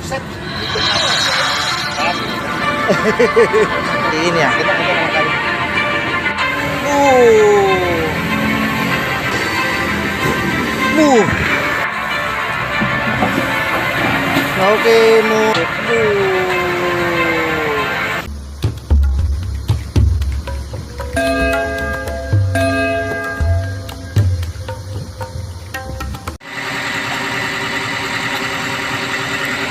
Ini ya, kita pertama kali. Uh. Oke,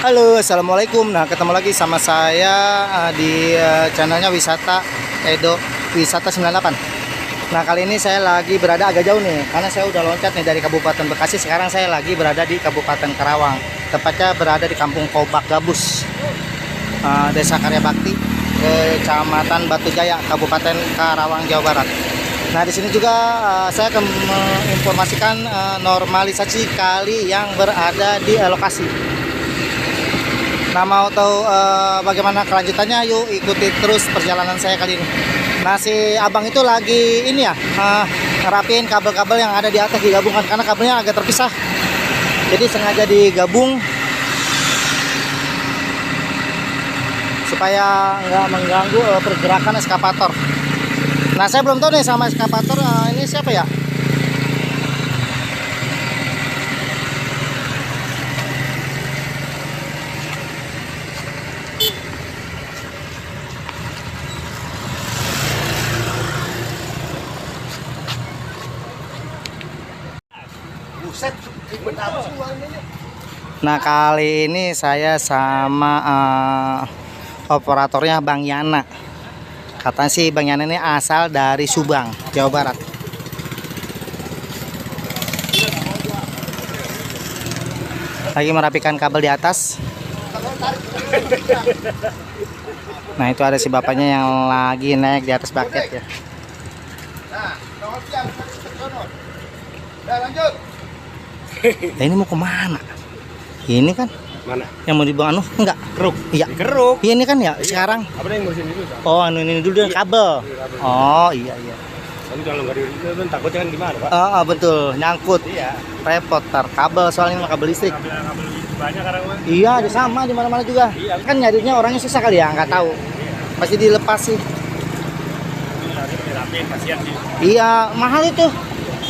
Halo, assalamualaikum. Nah, ketemu lagi sama saya di channelnya Wisata Edo Wisata 98. Nah, kali ini saya lagi berada agak jauh nih, karena saya udah loncat nih dari Kabupaten Bekasi. Sekarang saya lagi berada di Kabupaten Karawang, tepatnya berada di Kampung Kobak Gabus, Desa Karya Bakti, Kecamatan Batu Jaya, Kabupaten Karawang, Jawa Barat. Nah, di sini juga saya akan menginformasikan normalisasi kali yang berada di lokasi. Nah, mau tahu bagaimana kelanjutannya? Yuk ikuti terus perjalanan saya kali ini. Nah, si abang itu lagi ini ya, ngerapiin kabel-kabel yang ada di atas, digabungkan karena kabelnya agak terpisah. Jadi sengaja digabung supaya nggak mengganggu pergerakan eskavator. Nah, saya belum tahu nih sama eskavator ini siapa ya. Nah, kali ini saya sama operatornya Bang Yana. Katanya sih Bang Yana ini asal dari Subang, Jawa Barat. Lagi merapikan kabel di atas. Nah, itu ada si bapaknya yang lagi naik di atas bucket ya. Nah, ini mau kemana? Ini kan mana yang mau dibawa enggak keruk? Iya Keruk. iya, ini kan ya sekarang. Apa yang ngurusin itu? Oh, ini dulu yang kabel. Oh, iya. Tapi kalau nggak itu kan takutnya kan gimana, Pak? Betul, nyangkut. Iya. Repot kabel, soalnya mah kabel listrik. Kabel banyak sekarang mah. Iya, ada sama di mana-mana juga. Iya. Kan nyarinya orangnya susah kali ya, nggak tahu. Pasti dilepas sih. Dirapiin kasihan sih. Iya, mahal itu.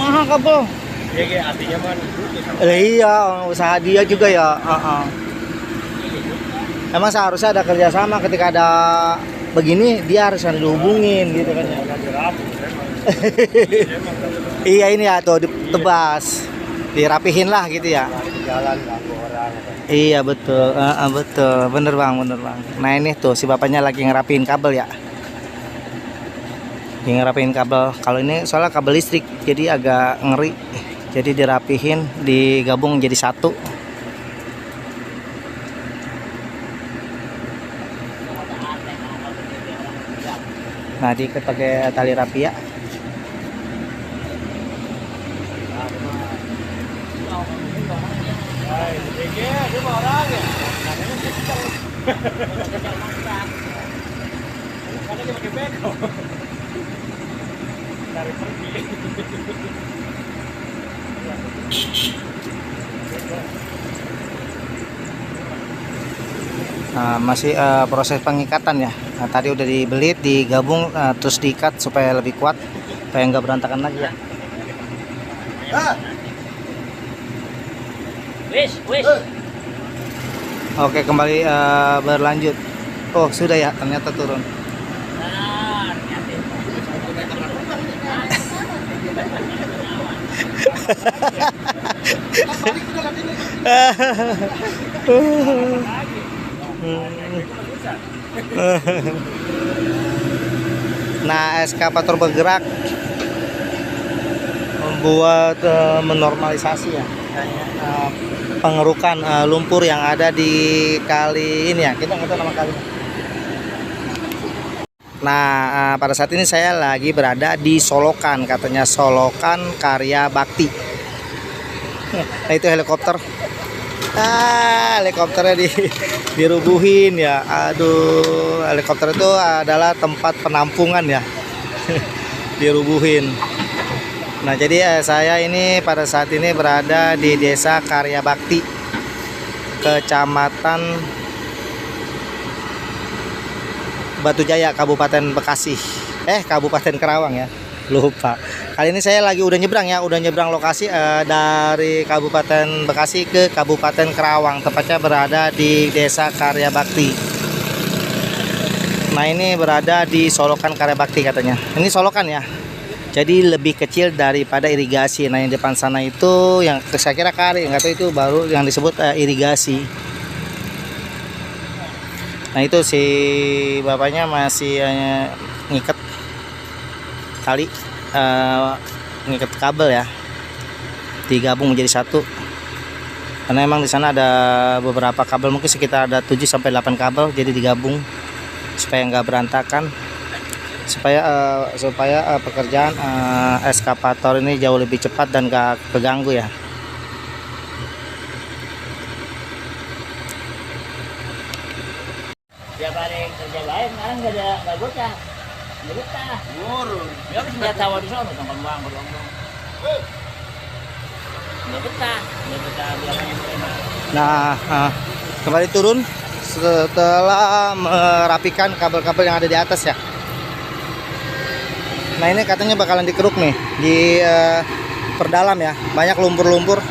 Mahal kabel. Iya, artinya kan. Iya, usaha dia juga ya. Emang seharusnya ada kerjasama, ketika ada begini dia harus dihubungin gitu kan ya. Iya, ini ya tuh ditebas, dirapihin lah gitu ya. Jalan ganggu orang. Iya betul, betul, bener bang. Nah, ini tuh si bapaknya lagi ngerapihin kabel ya. Ngerapihin kabel. Kalau ini soalnya kabel listrik, jadi agak ngeri. Jadi dirapihin, digabung jadi satu. Nah, diikat pakai tali rapia. Nah, masih proses pengikatan ya. Nah, tadi udah dibelit, digabung, terus diikat supaya lebih kuat, supaya nggak berantakan lagi ya. Oke, kembali berlanjut. Oh, sudah ya, ternyata turun. Nah, eskavator bergerak membuat menormalisasi ya, pengerukan lumpur yang ada di kali ini ya. Kita nggak tahu nama kali. Nah, pada saat ini saya lagi berada di Solokan, katanya Solokan Karya Bakti. Nah, itu helikopter. Helikopternya dirubuhin ya. Aduh, helikopter itu adalah tempat penampungan ya. Dirubuhin. Nah, jadi saya ini pada saat ini berada di Desa Karya Bakti, Kecamatan Batujaya, Kabupaten Bekasi. Kabupaten Karawang ya. Lupa. Kali ini saya lagi udah nyebrang ya, udah nyebrang lokasi dari Kabupaten Bekasi ke Kabupaten Karawang. Tepatnya berada di Desa Karya Bakti. Nah, ini berada di Solokan Karya Bakti katanya. Ini Solokan ya. Jadi lebih kecil daripada irigasi. Nah, yang depan sana itu yang saya kira kali, nggak tahu itu baru yang disebut irigasi. Nah, itu si bapaknya masih ngikat tali, ngikat kabel ya, digabung menjadi satu. Karena emang di sana ada beberapa kabel, mungkin sekitar ada 7 sampai 8 kabel, jadi digabung supaya nggak berantakan, supaya pekerjaan eskavator ini jauh lebih cepat dan nggak keganggu ya. Tiap hari kerja lain, sekarang nggak betah. Nggak betah. Ngurus. Ya kan senjata di sana, tongkol bang, dong. Nggak betah biasanya mereka. Nah, kembali turun setelah merapikan kabel-kabel yang ada di atas ya. Nah, ini katanya bakalan dikeruk nih, di perdalam ya, banyak lumpur-lumpur.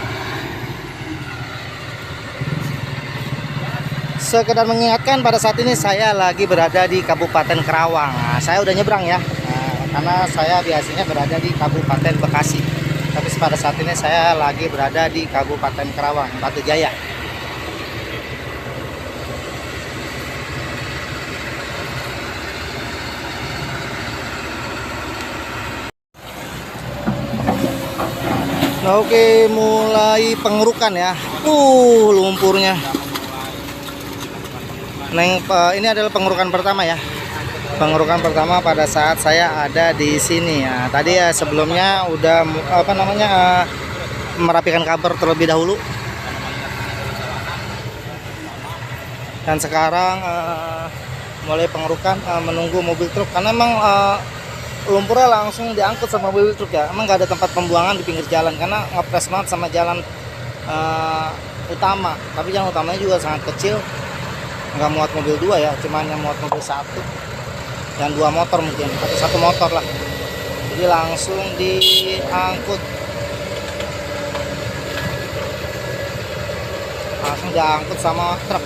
Sekedar mengingatkan, pada saat ini saya lagi berada di Kabupaten Karawang. Nah, saya udah nyebrang ya, karena saya biasanya berada di Kabupaten Bekasi. Tapi pada saat ini saya lagi berada di Kabupaten Karawang, Batujaya. Nah, oke, mulai pengerukan ya. Lumpurnya. Nah, ini adalah pengerukan pertama ya. Pengerukan pertama pada saat saya ada di sini ya. Tadi ya sebelumnya udah merapikan kabel terlebih dahulu. Dan sekarang mulai pengerukan, menunggu mobil truk, karena emang lumpurnya langsung diangkut sama mobil truk ya. Emang nggak ada tempat pembuangan di pinggir jalan karena ngepres banget sama jalan utama. Tapi jalan utamanya juga sangat kecil, nggak muat mobil 2 ya, cuman yang muat mobil 1 dan 2 motor mungkin, atau 1 motor lah. Jadi langsung diangkut, sama truk.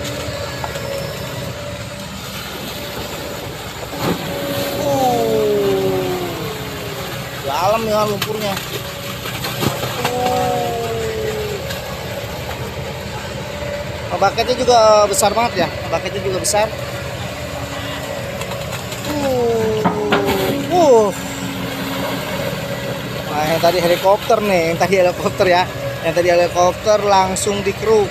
Dalam ya lumpurnya. Baketnya juga besar banget ya, baketnya juga besar. Nah, yang tadi helikopter nih, yang tadi helikopter langsung dikeruk.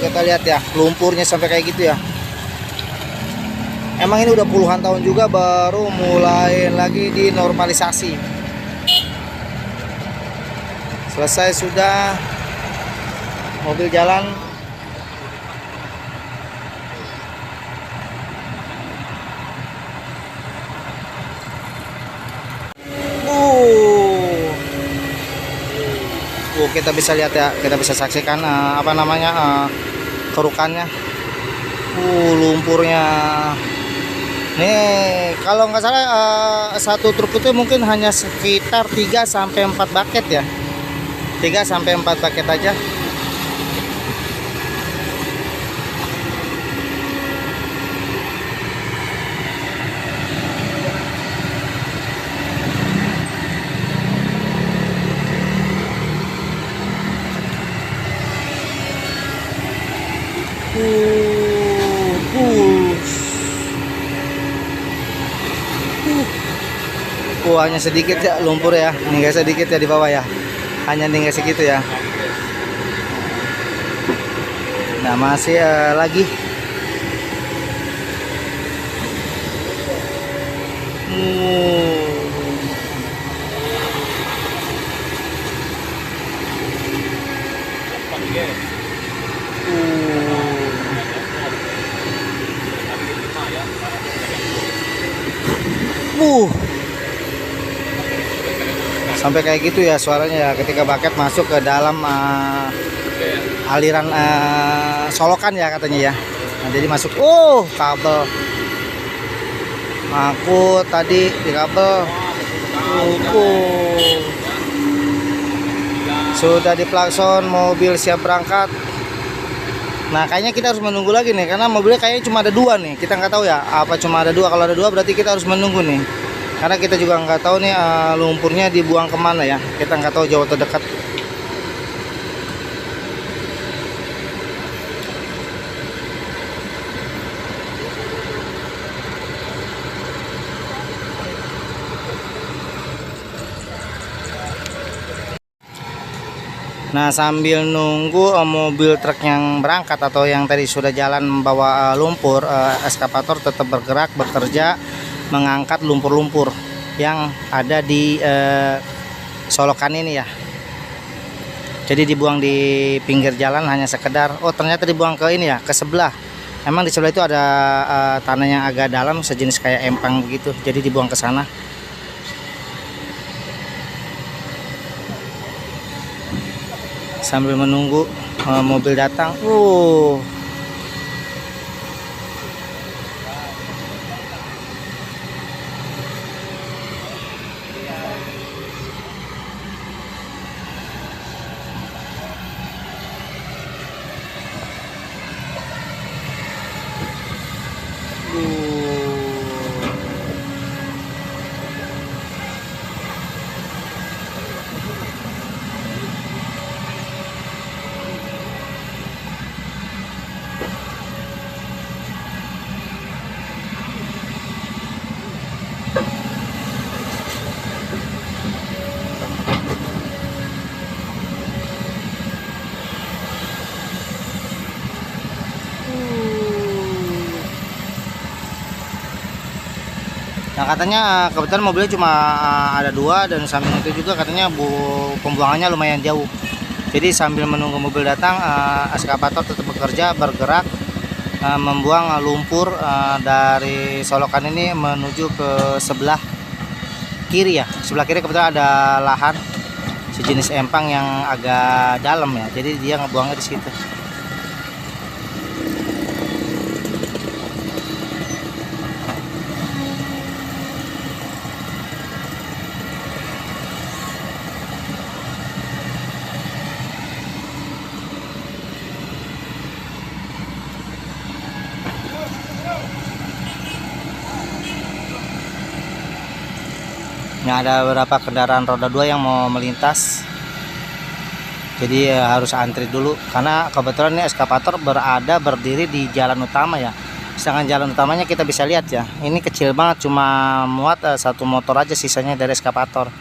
Kita lihat ya, lumpurnya sampai kayak gitu ya. Emang ini udah puluhan tahun juga baru mulai lagi dinormalisasi. Selesai sudah mobil jalan. Kita bisa lihat ya, kita bisa saksikan kerukannya. Lumpurnya. Nih, kalau nggak salah satu truk itu mungkin hanya sekitar 3 sampai 4 bucket ya. 3 sampai 4 bucket aja. Hanya sedikit ya lumpur ya, tinggal sedikit ya di bawah ya, hanya tinggal segitu ya. Nah, masih lagi. Uh. Sampai kayak gitu ya suaranya ya ketika bucket masuk ke dalam aliran solokan ya katanya ya. Nah, jadi masuk kabel. Aku tadi di kabel. Sudah diplakson, mobil siap berangkat. Nah, kayaknya kita harus menunggu lagi nih karena mobilnya kayaknya cuma ada 2 nih. Kita nggak tahu ya apa cuma ada 2. Kalau ada 2 berarti kita harus menunggu nih. Karena kita juga nggak tahu nih lumpurnya dibuang kemana ya. Kita nggak tahu jauh atau dekat. Nah, sambil nunggu mobil truk yang berangkat atau yang tadi sudah jalan membawa lumpur, eskavator tetap bergerak bekerja mengangkat lumpur-lumpur yang ada di solokan ini ya. Jadi dibuang di pinggir jalan hanya sekedar ternyata dibuang ke ini ya, ke sebelah. Emang di sebelah itu ada tanah yang agak dalam sejenis kayak empang begitu. Jadi dibuang ke sana. Sambil menunggu mobil datang. Nah, katanya kebetulan mobilnya cuma ada 2 dan samping itu juga katanya pembuangannya lumayan jauh. Jadi sambil menunggu mobil datang, eskavator tetap bekerja bergerak membuang lumpur dari solokan ini menuju ke sebelah kiri ya. Sebelah kiri kebetulan ada lahan sejenis empang yang agak dalam ya. Jadi dia ngebuangnya di situ. Nah, ada beberapa kendaraan roda 2 yang mau melintas, jadi harus antri dulu karena kebetulan ini eskavator berdiri di jalan utama ya. Sedangkan jalan utamanya kita bisa lihat ya, ini kecil banget, cuma muat 1 motor aja sisanya dari eskavator.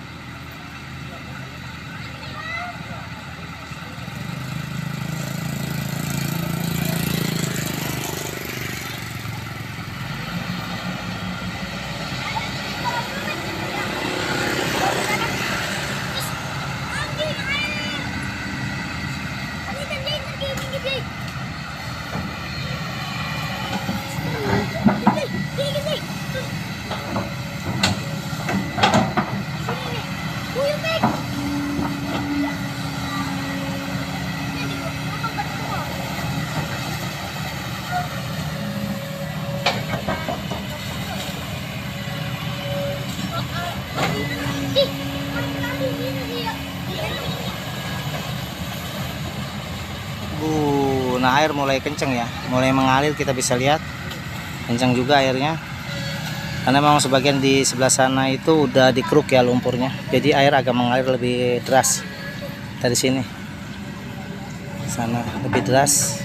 Nah, air mulai kenceng ya, mulai mengalir, kita bisa lihat kenceng juga airnya karena memang sebagian di sebelah sana itu udah dikeruk ya lumpurnya, jadi air agak mengalir lebih deras dari sini, sana lebih deras.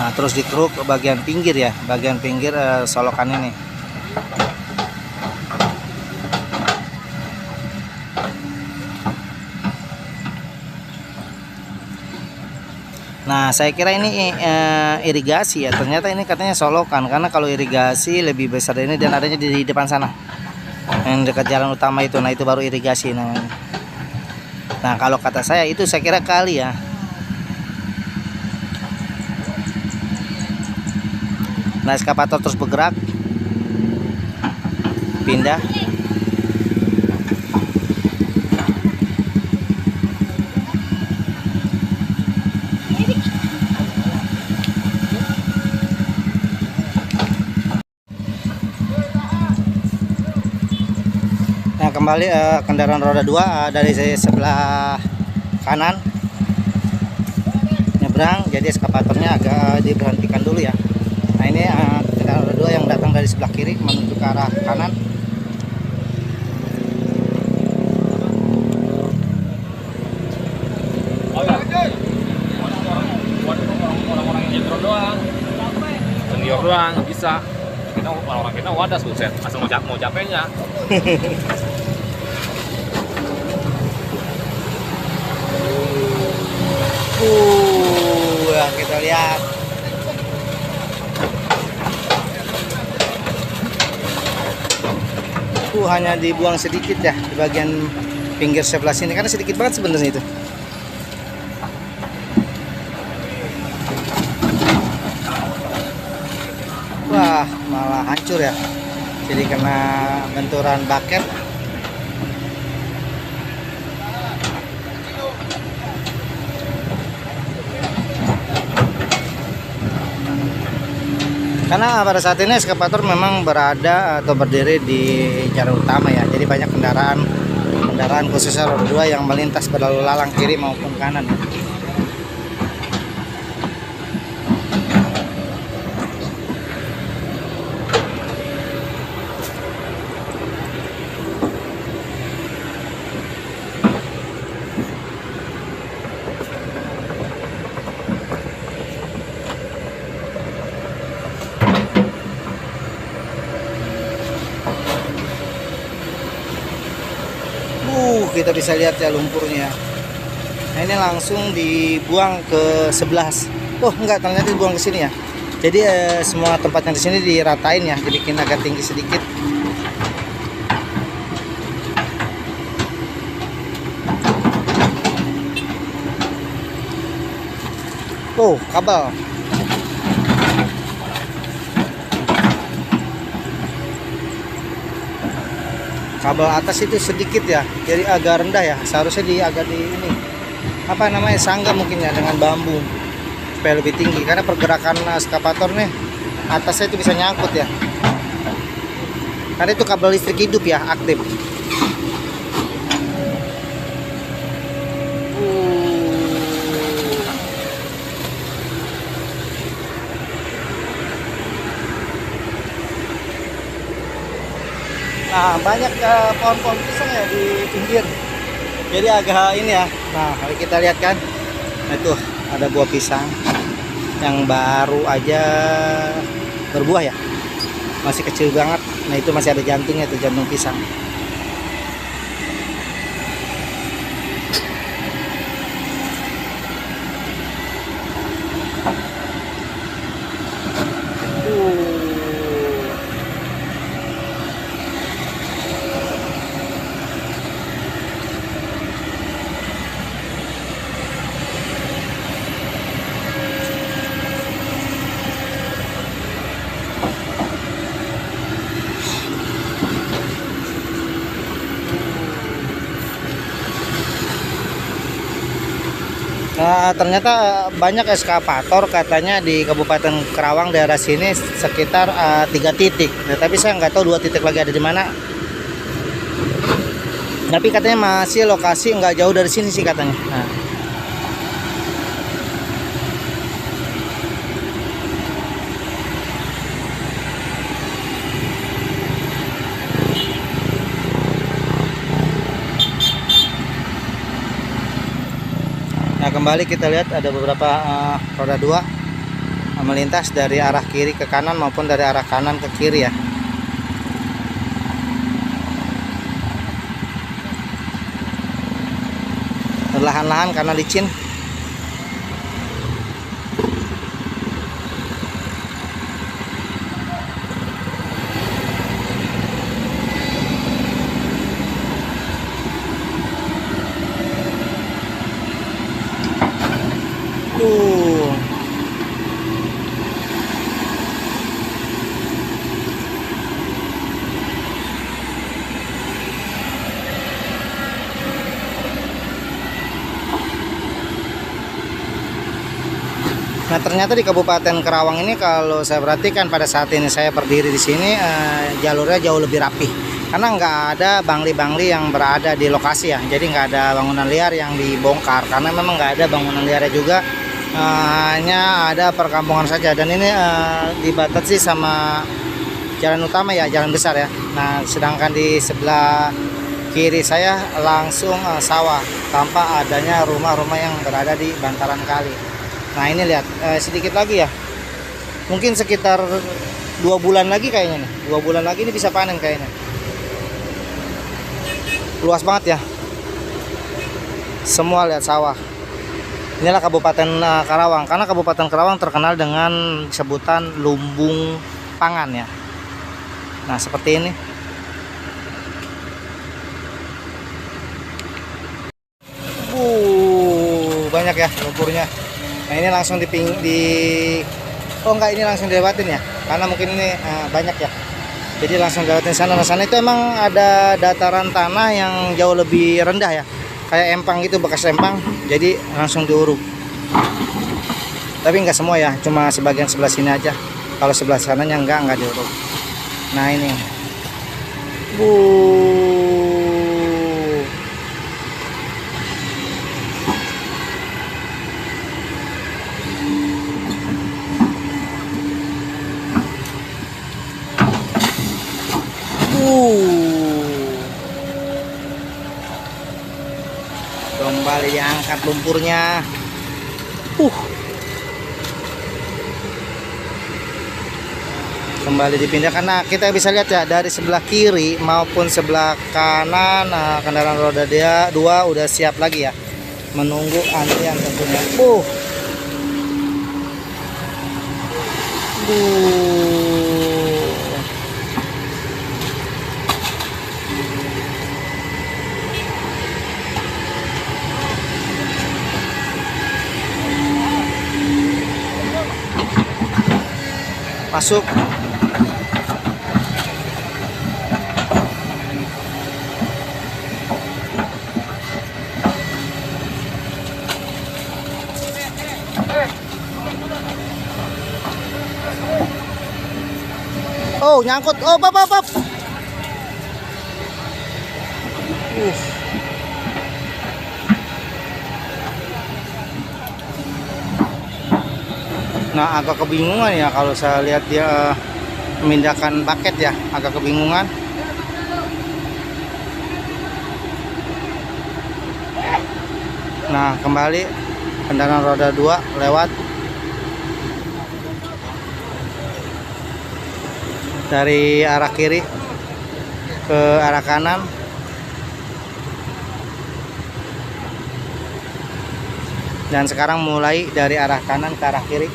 Nah, terus dikeruk ke bagian pinggir ya, bagian pinggir solokan ini. Nah, saya kira ini irigasi ya. Ternyata ini katanya solokan, karena kalau irigasi lebih besar dari ini dan adanya di depan sana, yang dekat jalan utama itu. Nah, itu baru irigasi namanya. Nah, kalau kata saya itu saya kira kali ya. Nah, eskavator terus bergerak, pindah. Nah, kembali kendaraan roda 2 dari sebelah kanan nyebrang, jadi eskavatornya agak diberhentikan dulu ya. Nah, ini kendaraan roda 2 yang datang dari sebelah kiri menuju ke arah kanan. Orang-orang yang nyetor doang. Senior doang bisa. Kita orang-orang kita wadah suset, asal mau capeknya. Ya, kita lihat. Hanya dibuang sedikit ya di bagian pinggir sebelah sini, karena sedikit banget sebenarnya itu. Wah, malah hancur ya. Jadi kena benturan baket. Karena pada saat ini eskavator memang berada atau berdiri di jalan utama ya. Jadi banyak kendaraan khususnya roda 2 yang melintas berlalu lalang kiri maupun kanan. Kita bisa lihat ya lumpurnya. Nah, ini langsung dibuang ke 11. Oh, enggak, ternyata dibuang ke sini ya. Jadi semua tempatnya di sini diratain ya, dibikin agak tinggi sedikit. Oh, kabel. Kabel atas itu sedikit ya, jadi agak rendah ya. Seharusnya agak di ini, apa namanya, sangga mungkin ya, dengan bambu supaya lebih tinggi, karena pergerakan eskavator nih atasnya itu bisa nyangkut ya, karena itu kabel listrik hidup ya, aktif. Nah, banyak pohon-pohon pisang ya di pinggir, jadi agak ini ya. Nah, kalau kita lihat kan, nah itu ada buah pisang yang baru aja berbuah ya, masih kecil banget. Nah, itu masih ada jantungnya, itu jantung pisang. Nah, ternyata banyak eskavator katanya di Kabupaten Karawang daerah sini sekitar 3 titik. Nah, tapi saya nggak tahu 2 titik lagi ada di mana. Tapi katanya masih lokasi nggak jauh dari sini sih katanya. Nah, kembali kita lihat ada beberapa roda 2 melintas dari arah kiri ke kanan maupun dari arah kanan ke kiri ya. Perlahan-lahan karena licin. Nah, ternyata di Kabupaten Karawang ini kalau saya perhatikan pada saat ini saya berdiri di sini, jalurnya jauh lebih rapi karena nggak ada bangli-bangli yang berada di lokasi ya. Jadi nggak ada bangunan liar yang dibongkar karena memang nggak ada bangunan liarnya juga, hanya ada perkampungan saja. Dan ini dibatasi sama jalan utama ya, jalan besar ya. Nah, sedangkan di sebelah kiri saya langsung sawah tanpa adanya rumah-rumah yang berada di bantaran kali. Nah, ini lihat sedikit lagi ya, mungkin sekitar 2 bulan lagi kayaknya nih, 2 bulan lagi ini bisa panen kayaknya. Luas banget ya, semua lihat sawah. Inilah Kabupaten Karawang, karena Kabupaten Karawang terkenal dengan sebutan lumbung pangan ya. Nah, seperti ini. Banyak ya lumpurnya. Nah, ini langsung oh enggak, ini langsung dilewatin ya, karena mungkin ini banyak ya, jadi langsung dilewatin sana. Nah, sana itu emang ada dataran tanah yang jauh lebih rendah ya, kayak empang gitu, bekas empang, jadi langsung diuruk. Tapi enggak semua ya, cuma sebagian sebelah sini aja. Kalau sebelah sananya enggak diuruk. Nah, ini kembali diangkat lumpurnya. Kembali dipindah karena kita bisa lihat ya, dari sebelah kiri maupun sebelah kanan kendaraan roda 2 udah siap lagi ya, menunggu antrian tentunya. Masuk. Oh, nyangkut. Oh, pap. Nah, agak kebingungan ya kalau saya lihat dia memindahkan paket ya, agak kebingungan. Nah, kembali kendaraan roda 2 lewat dari arah kiri ke arah kanan. Dan sekarang mulai dari arah kanan ke arah kiri.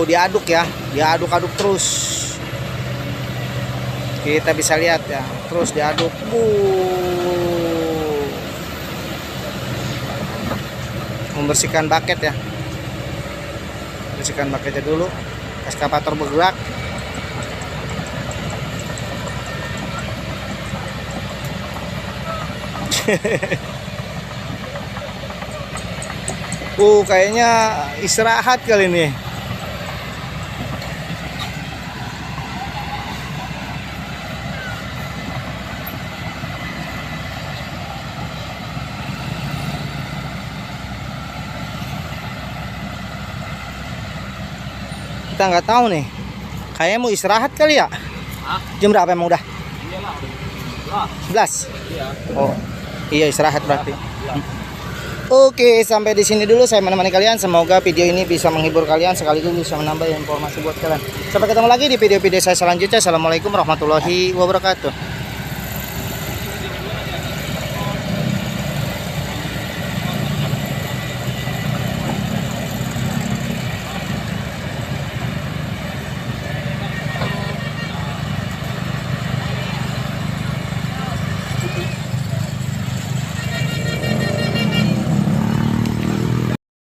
Diaduk ya, diaduk-aduk terus. Kita bisa lihat ya, terus diaduk. Membersihkan bucket ya. Bersihkan bucketnya dulu. Eskavator bergerak. Kayaknya istirahat kali ini. Kita nggak tahu nih. Kayaknya mau istirahat kali ya. Jam berapa emang udah? 11. Iya. Oh, iya istirahat berarti. Oke, sampai di sini dulu saya menemani kalian. Semoga video ini bisa menghibur kalian sekaligus bisa menambah informasi buat kalian. Sampai ketemu lagi di video-video saya selanjutnya. Assalamualaikum warahmatullahi wabarakatuh.